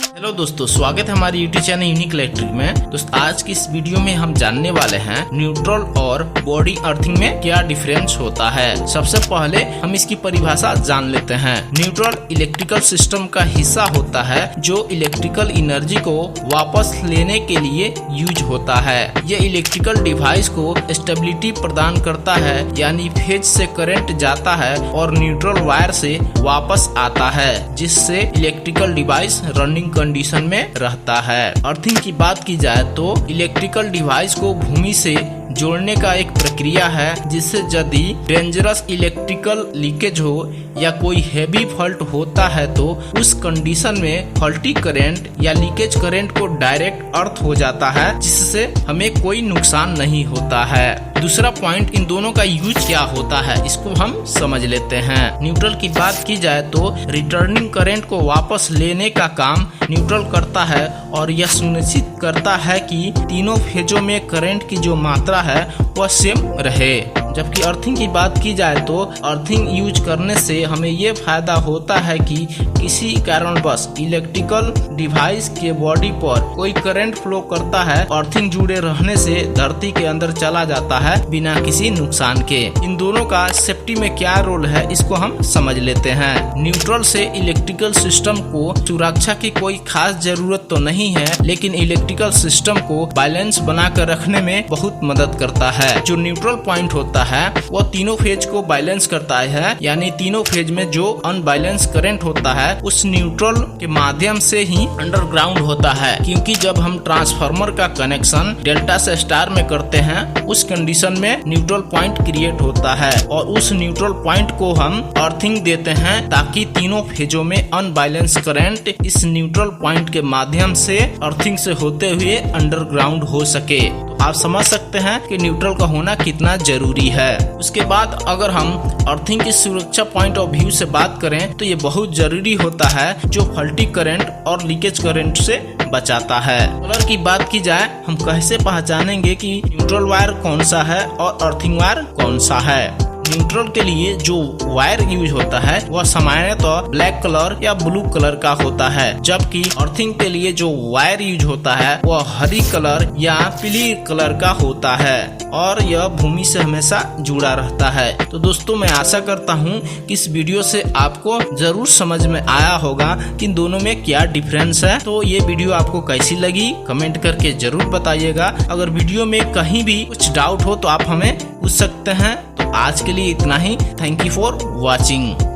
Hello दोस्तों, स्वागत है हमारी यूट्यूब चैनल यूनिक इलेक्ट्रिक में। दोस्तों आज की इस वीडियो में हम जानने वाले हैं न्यूट्रल और बॉडी अर्थिंग में क्या डिफरेंस होता है। सबसे पहले हम इसकी परिभाषा जान लेते हैं। न्यूट्रल इलेक्ट्रिकल सिस्टम का हिस्सा होता है जो इलेक्ट्रिकल एनर्जी को वापस लेने के लिए यूज होता है। ये इलेक्ट्रिकल डिवाइस को स्टेबिलिटी प्रदान करता है, यानी फेज से करंट जाता है और न्यूट्रल वायर से वापस आता है, जिससे इलेक्ट्रिकल डिवाइस रनिंग कंडीशन में रहता है। अर्थिंग की बात की जाए तो इलेक्ट्रिकल डिवाइस को भूमि से जोड़ने का एक प्रक्रिया है, जिससे यदि डेंजरस इलेक्ट्रिकल लीकेज हो या कोई हैवी फॉल्ट होता है तो उस कंडीशन में फॉल्टी करंट या लीकेज करंट को डायरेक्ट अर्थ हो जाता है, जिससे हमें कोई नुकसान नहीं होता है। दूसरा पॉइंट, इन दोनों का यूज क्या होता है इसको हम समझ लेते हैं। न्यूट्रल की बात की जाए तो रिटर्निंग करंट को वापस लेने का काम न्यूट्रल करता है और यह सुनिश्चित करता है कि तीनों फेजों में करंट की जो मात्रा है वह सेम रहे। जबकि अर्थिंग की बात की जाए तो अर्थिंग यूज करने से हमें ये फायदा होता है कि किसी कारणवश इलेक्ट्रिकल डिवाइस के बॉडी पर कोई करंट फ्लो करता है, अर्थिंग जुड़े रहने से धरती के अंदर चला जाता है बिना किसी नुकसान के। इन दोनों का सेफ्टी में क्या रोल है इसको हम समझ लेते हैं। न्यूट्रल से इलेक्ट्रिकल सिस्टम को सुरक्षा की कोई खास जरूरत तो नहीं है, लेकिन इलेक्ट्रिकल सिस्टम को बैलेंस बनाकर रखने में बहुत मदद करता है। जो न्यूट्रल पॉइंट होता है वो तीनों फेज को बैलेंस करता है, यानी तीनों फेज में जो अनबैलेंस करंट होता है उस न्यूट्रल के माध्यम से ही अंडरग्राउंड होता है। क्योंकि जब हम ट्रांसफार्मर का कनेक्शन डेल्टा से स्टार में करते हैं उस कंडीशन में न्यूट्रल पॉइंट क्रिएट होता है और उस न्यूट्रल पॉइंट को हम अर्थिंग देते हैं ताकि तीनों फेजों में अनबैलेंस करंट इस न्यूट्रल पॉइंट के माध्यम से अर्थिंग से होते हुए अंडरग्राउंड हो सके। तो आप समझ सकते हैं कि न्यूट्रल का होना कितना जरूरी है। उसके बाद अगर हम अर्थिंग की सुरक्षा पॉइंट ऑफ व्यू से बात करें तो ये बहुत जरूरी होता है, जो फॉल्टी करंट और लीकेज करंट से बचाता है। कलर की बात की जाए, हम कैसे पहचानेंगे कि न्यूट्रल वायर कौन सा है और अर्थिंग वायर कौन सा है। न्यूट्रल के लिए जो वायर यूज होता है वह सामान्यतः ब्लैक कलर या ब्लू कलर का होता है, जबकि अर्थिंग के लिए जो वायर यूज होता है वह हरी कलर या पीली कलर का होता है और यह भूमि से हमेशा जुड़ा रहता है। तो दोस्तों मैं आशा करता हूँ कि इस वीडियो से आपको जरूर समझ में आया होगा कि इन दोनों में क्या डिफरेंस है। तो ये वीडियो आपको कैसी लगी कमेंट करके जरूर बताइएगा। अगर वीडियो में कहीं भी कुछ डाउट हो तो आप हमें पूछ सकते हैं। तो आज के लिए इतना ही। Thank you for watching.